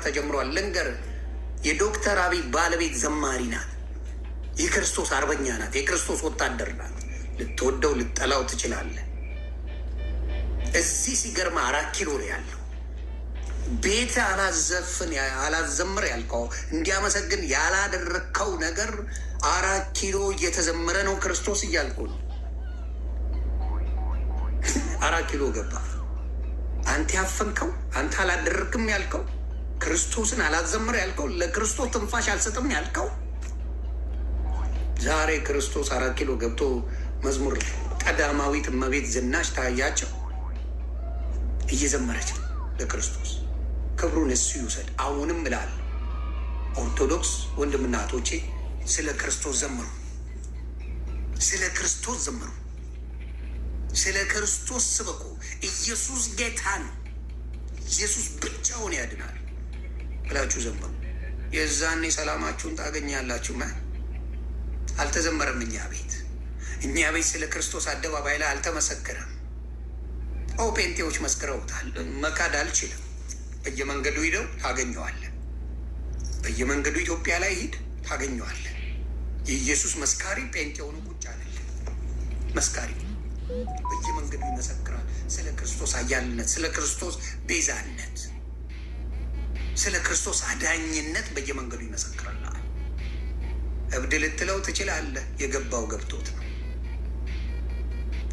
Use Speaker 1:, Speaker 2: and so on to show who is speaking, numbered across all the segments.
Speaker 1: ተጀምሯል። ልንገር፣ የዶክተር አብይ ባለቤት ዘማሪ ናት። የክርስቶስ አርበኛ ናት። የክርስቶስ ወታደር ናት። ልትወደው ልጠላው ትችላለህ። እዚህ ሲገርማ 4 ኪሎ ነው ያለው። ቤት አላዘምር ያልከው እንዲያመሰግን ያላደረግከው ነገር 4 ኪሎ እየተዘመረ ነው ክርስቶስ እያልኩ ነው። 4 ኪሎ ገባ። አንተ ያፈንከው፣ አንተ አላደረግክም ያልከው፣ ክርስቶስን አላዘምር ያልከው፣ ለክርስቶስ ትንፋሽ አልሰጥም ያልከው፣ ዛሬ ክርስቶስ 4 ኪሎ ገብቶ መዝሙር ቀዳማዊት እመቤት ዝናሽ ታያቸው እየዘመረች ነው ለክርስቶስ። ክብሩን እሱ ይውሰድ። አሁንም እላለሁ ኦርቶዶክስ ወንድምና እህቶቼ ስለ ክርስቶስ ዘምሩ፣ ስለ ክርስቶስ ዘምሩ፣ ስለ ክርስቶስ ስበኩ። ኢየሱስ ጌታ ነው፣ ኢየሱስ ብቻውን ያድናል ብላችሁ ዘምሩ። የዛኔ ሰላማችሁን ታገኛላችሁ። አልተዘመረም። እኛ ቤት ስለ ክርስቶስ አደባባይ ላይ አልተመሰከረም። ጴንጤዎች መስክረውታል። መካድ አልችልም። በየመንገዱ ሂደው ታገኘዋለን። በየመንገዱ ኢትዮጵያ ላይ ሂድ ታገኘዋለን። የኢየሱስ መስካሪ ጴንጤውን ቁጭ አለልን። መስካሪ በየመንገዱ ይመሰክራል ስለ ክርስቶስ አያልነት፣ ስለ ክርስቶስ ቤዛነት፣ ስለ ክርስቶስ አዳኝነት በየመንገዱ ይመሰክራል። እብድ ልትለው ትችላለህ። የገባው ገብቶት ነው።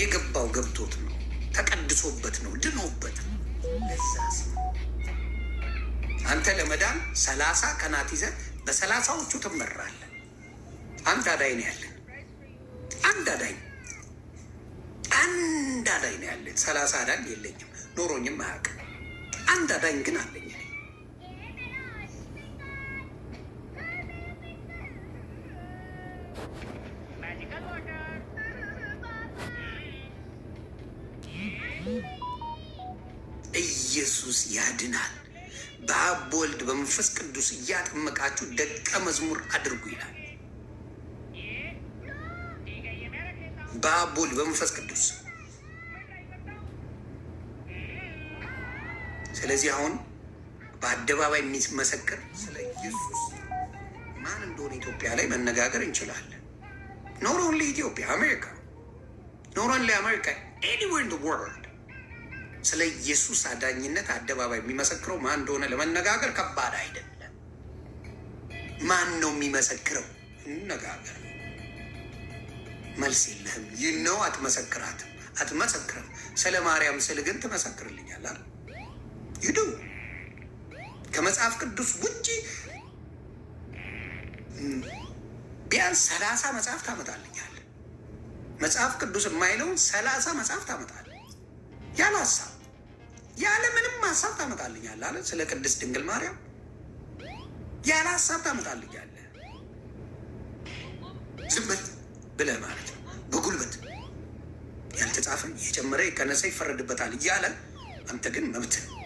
Speaker 1: የገባው ገብቶት ነው። ተቀድሶበት ነው። ድኖበት ነው። ለዛስ አንተ ለመዳን 30 ቀናት ይዘህ በ30ዎቹ ትመራለህ። አንድ አዳኝ ነው ያለን። አንድ አዳኝ ነው ያለን። 30 አዳኝ የለኝም፣ ኖሮኝም አያውቅም። አንድ አዳኝ ግን አለኝ። ኢየሱስ ያድናል። በአብ በወልድ በመንፈስ ቅዱስ እያጠመቃችሁ ደቀ መዝሙር አድርጉ ይላል። በአብ በወልድ በመንፈስ ቅዱስ። ስለዚህ አሁን በአደባባይ የሚመሰክር ስለ ኢየሱስ ማን እንደሆነ ኢትዮጵያ ላይ መነጋገር እንችላለን። ኖት ኦንሊ ኢትዮጵያ፣ አሜሪካ፣ ኖት ኦንሊ አሜሪካ፣ ኤኒዌር ኢን ዘ ወርልድ ስለ ኢየሱስ አዳኝነት አደባባይ የሚመሰክረው ማን እንደሆነ ለመነጋገር ከባድ አይደለም። ማን ነው የሚመሰክረው? እንነጋገር። መልስ የለህም። ይህ ነው አትመሰክርም። ስለ ማርያም ስል ግን ትመሰክርልኛል። ይዱ ከመጽሐፍ ቅዱስ ውጭ ቢያንስ 30 መጽሐፍ ታመጣልኛል። መጽሐፍ ቅዱስ የማይለውን 30 መጽሐፍ ታመጣል። ያለ ሀሳብ ያለ ምንም ሀሳብ ታመጣልኛለህ አለ። ስለ ቅድስት ድንግል ማርያም ያለ ሀሳብ ታመጣልኛለህ። ዝም ብለህ ማለት ነው። በጉልበት ያልተጻፈን የጨመረ የቀነሰ ይፈረድበታል እያለ አንተ ግን መብት ነው።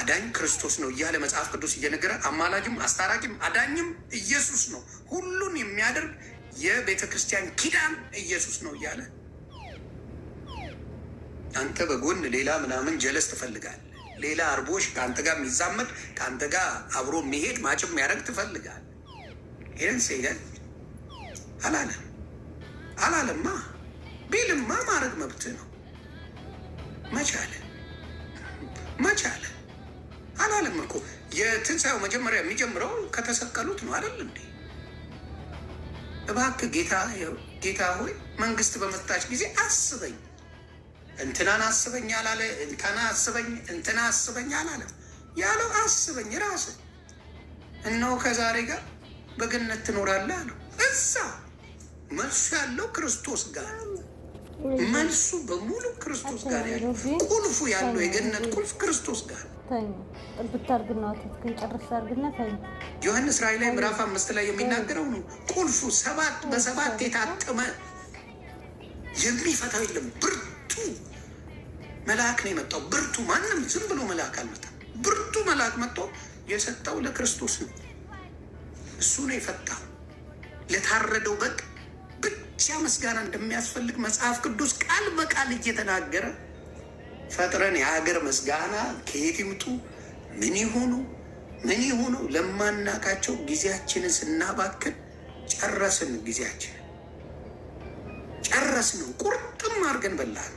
Speaker 1: አዳኝ ክርስቶስ ነው እያለ መጽሐፍ ቅዱስ እየነገረ አማላጅም አስታራቂም አዳኝም ኢየሱስ ነው፣ ሁሉን የሚያደርግ የቤተ ክርስቲያን ኪዳን ኢየሱስ ነው እያለ አንተ በጎን ሌላ ምናምን ጀለስ ትፈልጋለህ። ሌላ አርቦሽ ከአንተ ጋር የሚዛመድ ከአንተ ጋር አብሮ የሚሄድ ማጭም የሚያደርግ ትፈልጋለህ። ይህን ሲሄደን አላለማ ቢልማ ማድረግ መብት ነው። መቻለ አላለም እኮ። የትንሣኤው መጀመሪያ የሚጀምረው ከተሰቀሉት ነው አይደል እንዴ? እባክህ ጌታ ሆይ መንግስት በመጣች ጊዜ አስበኝ፣ እንትናን አስበኝ አላለ። እንትና አስበኝ አላለም። ያለው አስበኝ ራስህ እነሆ ከዛሬ ጋር በገነት ትኖራለህ አለው። እዛ መልሱ ያለው ክርስቶስ ጋር፣ መልሱ በሙሉ ክርስቶስ ጋር ያለው፣ ቁልፉ ያለው የገነት ቁልፍ ክርስቶስ ጋር። ዮሐንስ ራእይ ላይ ምዕራፍ 5 ላይ የሚናገረው ነው። ቁልፉ 7 የታተመ የሚፈታው የለም። ብርቱ መልአክ ነው የመጣው። ብርቱ ማንም ዝም ብሎ መልአክ አልመጣም። ብርቱ መልአክ መጥቶ የሰጠው ለክርስቶስ ነው። እሱ ነው የፈታው። ለታረደው በግ ብቻ ምስጋና እንደሚያስፈልግ መጽሐፍ ቅዱስ ቃል በቃል እየተናገረ ፈጥረን የሀገር ምስጋና ከየት ይምጡ ምን ይሁኑ ለማናቃቸው ጊዜያችንን ስናባክን ጨረስን። ጊዜያችን ጨረስነው። ቁርጥም አድርገን በላን።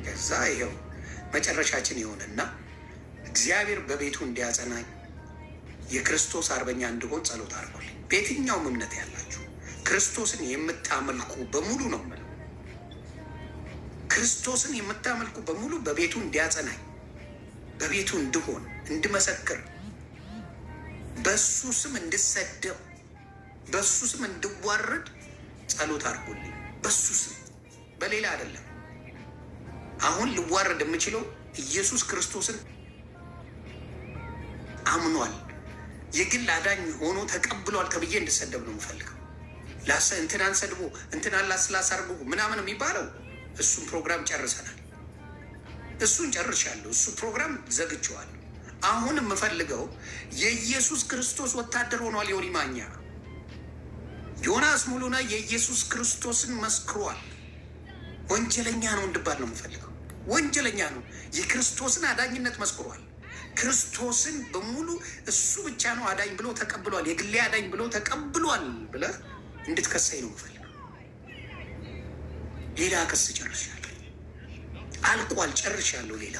Speaker 1: ከዛ ይኸው መጨረሻችን ይሆንና እግዚአብሔር በቤቱ እንዲያጸናኝ የክርስቶስ አርበኛ እንድሆን ጸሎት አድርጉልኝ። በየትኛውም እምነት ያላችሁ ክርስቶስን የምታመልኩ በሙሉ ነው የምለው፣ ክርስቶስን የምታመልኩ በሙሉ በቤቱ እንዲያጸናኝ፣ በቤቱ እንድሆን፣ እንድመሰክር፣ በሱ ስም እንድሰደብ፣ በሱ ስም እንድዋረድ ጸሎት አድርጉልኝ። በሱ ስም፣ በሌላ አይደለም። አሁን ልዋረድ የምችለው ኢየሱስ ክርስቶስን አምኗል፣ የግል አዳኝ ሆኖ ተቀብሏል ተብዬ እንድሰደብ ነው የምፈልገው። እንትናን ሰድቦ እንትናን ላስላሳርጉ ምናምን የሚባለው እሱን ፕሮግራም ጨርሰናል። እሱን ጨርሻለሁ። እሱ ፕሮግራም ዘግቼዋለሁ። አሁን የምፈልገው የኢየሱስ ክርስቶስ ወታደር ሆኗል ዮኒ ማኛ። ዮናስ ሙሉና የኢየሱስ ክርስቶስን መስክሯል። ወንጀለኛ ነው እንድባል ነው የምፈልገው። ወንጀለኛ ነው። የክርስቶስን አዳኝነት መስክሯል። ክርስቶስን በሙሉ እሱ ብቻ ነው አዳኝ ብሎ ተቀብሏል፣ የግሌ አዳኝ ብሎ ተቀብሏል ብለህ እንድትከሳኝ ነው የምፈልገው። ሌላ ክስ ጨርሻለሁ፣ አልቋል፣ ጨርሻለሁ። ሌላ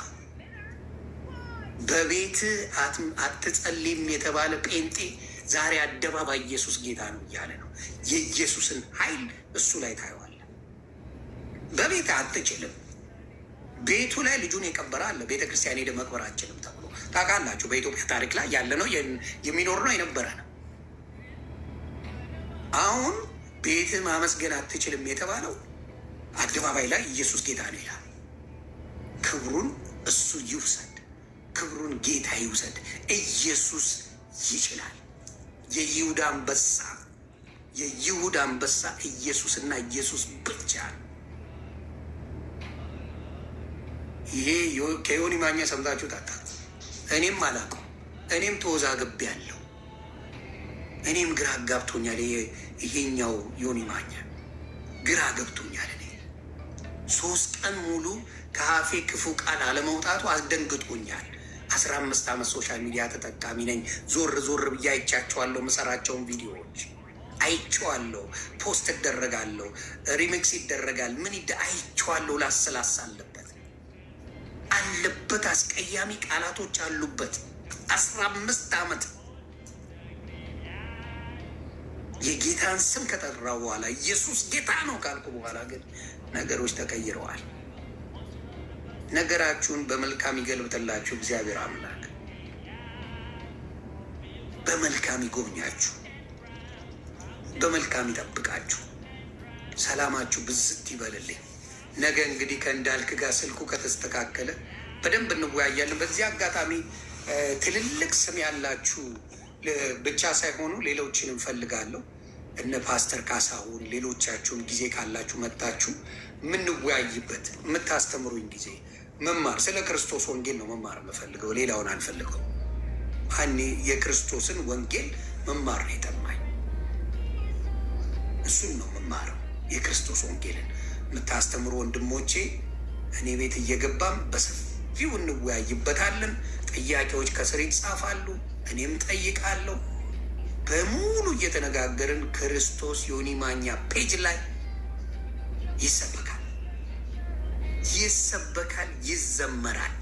Speaker 1: በቤት አትጸልይም የተባለ ጴንጤ ዛሬ አደባባይ ኢየሱስ ጌታ ነው እያለ ነው። የኢየሱስን ኃይል እሱ ላይ ታየዋለህ። በቤት አትችልም። ቤቱ ላይ ልጁን የቀበረ አለ። ቤተ ክርስቲያን ሄደ መቅበር አችልም ተብሎ ታውቃላችሁ። በኢትዮጵያ ታሪክ ላይ ያለ ነው፣ የሚኖር ነው፣ የነበረ ነው። አሁን ቤት ማመስገን አትችልም የተባለው አደባባይ ላይ ኢየሱስ ጌታ ነው ይላል። ክብሩን እሱ ይውሰድ፣ ክብሩን ጌታ ይውሰድ። ኢየሱስ ይችላል። የይሁዳ አንበሳ፣ የይሁዳ አንበሳ ኢየሱስና ኢየሱስ ብቻ ነው። ይሄ ከዮኒ ማኛ ሰምታችሁ ታታ። እኔም አላውቀው፣ እኔም ተወዛግቤ ያለው፣ እኔም ግራ አጋብቶኛል። ይሄኛው ዮኒ ማኛ ግራ ገብቶኛል። እኔ 3 ቀን ሙሉ ከአፌ ክፉ ቃል አለመውጣቱ አስደንግጦኛል። 15 ዓመት ሶሻል ሚዲያ ተጠቃሚ ነኝ። ዞር ብዬ አይቻቸዋለሁ። ምሰራቸውን ቪዲዮዎች አይቼዋለሁ። ፖስት እደረጋለሁ፣ ሪሚክስ ይደረጋል። ምን አይቼዋለሁ። ላስላስ አለበት፣ አስቀያሚ ቃላቶች አሉበት። 15 ዓመት የጌታን ስም ከጠራ በኋላ ኢየሱስ ጌታ ነው ካልኩ በኋላ ግን ነገሮች ተቀይረዋል። ነገራችሁን በመልካም ይገልብጥላችሁ እግዚአብሔር አምላክ። በመልካም ይጎብኛችሁ፣ በመልካም ይጠብቃችሁ። ሰላማችሁ ብዝት ይበልልኝ። ነገ እንግዲህ ከእንዳልክ ጋር ስልኩ ከተስተካከለ በደንብ እንወያያለን። በዚህ አጋጣሚ ትልልቅ ስም ያላችሁ ብቻ ሳይሆኑ ሌሎችን እንፈልጋለሁ። እነ ፓስተር ካሳሁን፣ ሌሎቻችሁም ጊዜ ካላችሁ መጣችሁ የምንወያይበት የምታስተምሩኝ ጊዜ መማር ስለ ክርስቶስ ወንጌል ነው መማር የምፈልገው። ሌላውን አልፈልገው። እኔ የክርስቶስን ወንጌል መማር ነው የጠማኝ። እሱን ነው መማረው። የክርስቶስ ወንጌልን የምታስተምሩ ወንድሞቼ እኔ ቤት እየገባም በሰፊው እንወያይበታለን። ጥያቄዎች ከስር ይጻፋሉ፣ እኔም ጠይቃለሁ። በሙሉ እየተነጋገርን ክርስቶስ ዮኒ ማኛ ፔጅ ላይ ይሰበካል፣ ይዘመራል።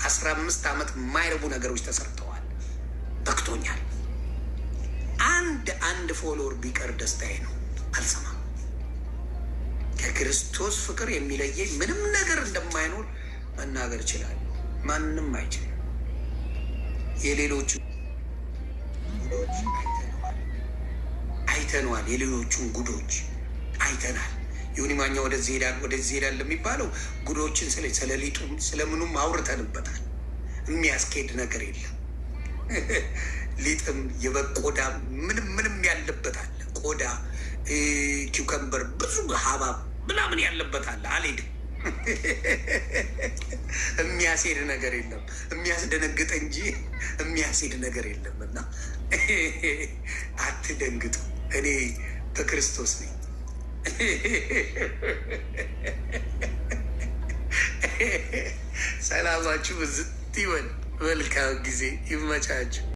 Speaker 1: 15 ዓመት የማይረቡ ነገሮች ተሰርተዋል። በቅቶኛል። አንድ ፎሎወር ቢቀር ደስታዬ ነው። አልሰማም። ከክርስቶስ ፍቅር የሚለየኝ ምንም ነገር እንደማይኖር መናገር እችላለሁ። ማንም አይችልም። የሌሎቹ ጉዶች አይተነዋል። የሌሎቹን ጉዶች አይተናል። ዮኒ ማኛ ወደዚህ ሄዳል የሚባለው ጉዶችን ስለ ሊጡም ስለምኑም አውርተንበታል። የሚያስኬድ ነገር የለም። ሊጥም የበግ ቆዳ ምንም ያለበት አለ። ቆዳ ኪውከምበር ብዙ ሀባብ ምናምን ያለበት አለ። አልሄድም። የሚያስሄድ ነገር የለም። የሚያስደነግጥ እንጂ የሚያስሄድ ነገር የለም። እና አትደንግጡ። እኔ በክርስቶስ ነኝ። ሰላማችሁ ብዝት ይበል። መልካም ጊዜ ይመቻችሁ።